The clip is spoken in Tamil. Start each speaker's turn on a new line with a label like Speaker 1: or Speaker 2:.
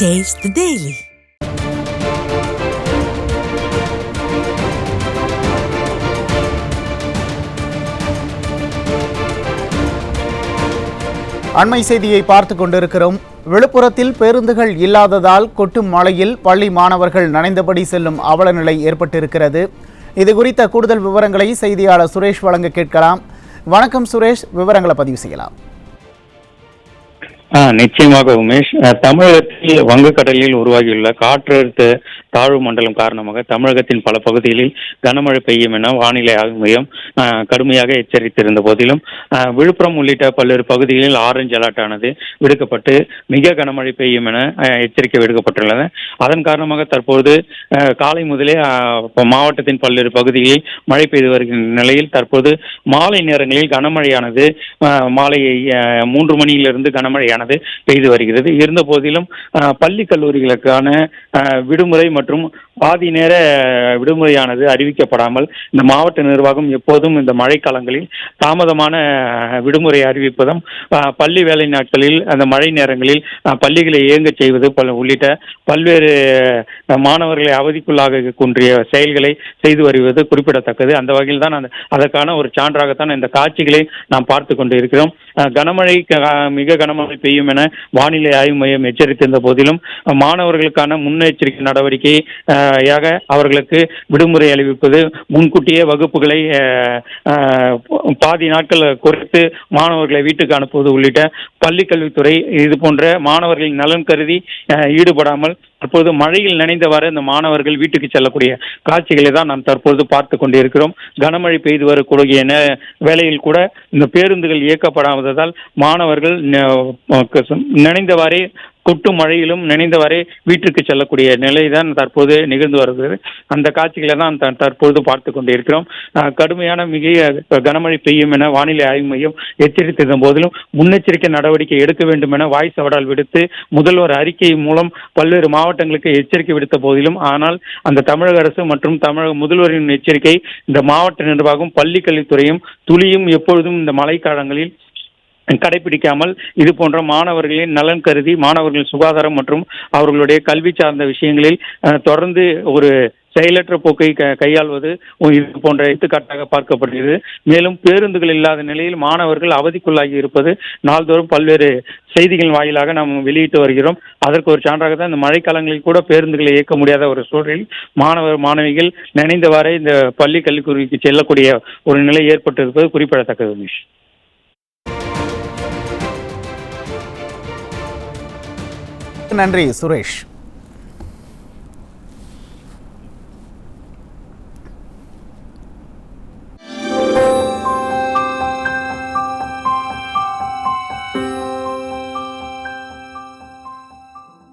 Speaker 1: Taste the Daily.
Speaker 2: அண்மை செய்தியை பார்த்து கொண்டிருக்கிறோம். விழுப்புரத்தில் பேருந்துகள் இல்லாததால் கொட்டும் மழையில் பள்ளி மாணவர்கள் நனைந்தபடி செல்லும் அவலநிலை ஏற்பட்டிருக்கிறது. இது குறித்த கூடுதல் விவரங்களை செய்தியாளர் சுரேஷ் வழங்க கேட்கலாம். வணக்கம் சுரேஷ், விவரங்களை பதிவு செய்யலாம்.
Speaker 3: நிச்சயமாக உமேஷ், தமிழகத்தில் வங்கக்கடலில் உருவாகியுள்ள காற்றழுத்த தாழ்வு மண்டலம் காரணமாக தமிழகத்தின் பல பகுதிகளில் கனமழை பெய்யும் என வானிலை ஆய்வு மையம் கடுமையாக எச்சரித்திருந்த போதிலும் விழுப்புரம் உள்ளிட்ட பல்வேறு பகுதிகளில் ஆரஞ்சு அலர்ட் ஆனது விடுக்கப்பட்டு மிக கனமழை பெய்யும் என எச்சரிக்கை விடுக்கப்பட்டுள்ளது. அதன் காரணமாக தற்போது காலை முதலே மாவட்டத்தின் பல்வேறு பகுதிகளில் மழை பெய்து வருகின்ற நிலையில் தற்போது மாலை நேரங்களில் கனமழையானது மாலை 3 மணியிலிருந்து கனமழையானது பெய்து வருகிறது. இருந்த போதிலும் பள்ளி கல்லூரிகளுக்கான விடுமுறை மற்றும் பாதி நேர விடுமுறையானது அறிவிக்கப்படாமல் இந்த மாவட்ட நிர்வாகம் எப்போதும் இந்த மழைக்காலங்களில் தாமதமான விடுமுறை அறிவிப்பதும் பள்ளி வேலை நாட்களில் அந்த மழை நேரங்களில் பள்ளிகளை இயங்க செய்வது உள்ளிட்ட பல்வேறு மாணவர்களை அவதிக்குள்ளாக கொன்றிய செயல்களை செய்து வருவது குறிப்பிடத்தக்கது. அந்த வகையில் தான் அதற்கான ஒரு சான்றாகத்தான் இந்த காட்சிகளை நாம் பார்த்து கொண்டு இருக்கிறோம். கனமழை மிக கனமழை பெய்யும் என வானிலை ஆய்வு மையம் எச்சரித்திருந்த போதிலும் மாணவர்களுக்கான முன்னெச்சரிக்கை நடவடிக்கையாக அவர்களுக்கு விடுமுறை அறிவிப்பது, முன்கூட்டியே வகுப்புகளை பாதி நாட்கள் குறைத்து மாணவர்களை வீட்டுக்கு அனுப்புவது உள்ளிட்ட பள்ளி கல்வித்துறை இது போன்ற மாணவர்களின் நலன் கருதி ஈடுபடாமல் தற்போது மழையில் நினைந்தவாறு இந்த மாணவர்கள் வீட்டுக்கு செல்லக்கூடிய காட்சிகளை தான் நாம் தற்போது பார்த்து கொண்டிருக்கிறோம். கனமழை பெய்து வரக்கூடிய வேளையில் கூட இந்த பேருந்துகள் இயக்கப்படாததால் மாணவர்கள் நினைந்தவாறே கொட்டும் மழையிலும் நினைந்தவரை வீட்டிற்கு செல்லக்கூடிய நிலைதான் தற்போது நிகழ்ந்து வருகிறது. அந்த காட்சிகளை தான் தற்போது பார்த்து கொண்டிருக்கிறோம். கடுமையான மிக கனமழை பெய்யும் என வானிலை ஆய்வு மையம் எச்சரித்திருந்த போதிலும் முன்னெச்சரிக்கை நடவடிக்கை எடுக்க வேண்டும் என வாய் சவடால் விடுத்து முதல்வர் அறிக்கை மூலம் பல்வேறு மாவட்டங்களுக்கு எச்சரிக்கை விடுத்த போதிலும், ஆனால் அந்த தமிழக அரசு மற்றும் தமிழக முதல்வரின் எச்சரிக்கை இந்த மாவட்ட நிர்வாகம் பள்ளி கல்வித்துறையும் துளியும் எப்பொழுதும் இந்த மழைக்காலங்களில் கடைபிடிக்காமல் இது போன்ற மாணவர்களின் நலன் கருதி மாணவர்களின் சுகாதாரம் மற்றும் அவர்களுடைய கல்வி சார்ந்த விஷயங்களில் தொடர்ந்து ஒரு செயலற்ற போக்கை கையாள்வது இது போன்ற எடுத்துக்காட்டாக பார்க்கப்படுகிறது. மேலும் பேருந்துகள் இல்லாத நிலையில் மாணவர்கள் அவதிக்குள்ளாகி இருப்பது நாள்தோறும் பல்வேறு செய்திகள் வாயிலாக நாம் வெளியிட்டு வருகிறோம். அதற்கு ஒரு சான்றாக தான் இந்த மழைக்காலங்களில் கூட பேருந்துகளை இயக்க முடியாத ஒரு சூழலில் மாணவிகள் நினைந்தவாறே இந்த பள்ளி கல்விக்குறிக்கு செல்லக்கூடிய ஒரு நிலை ஏற்பட்டிருப்பது குறிப்பிடத்தக்கது.
Speaker 2: நன்றி சுரேஷ்.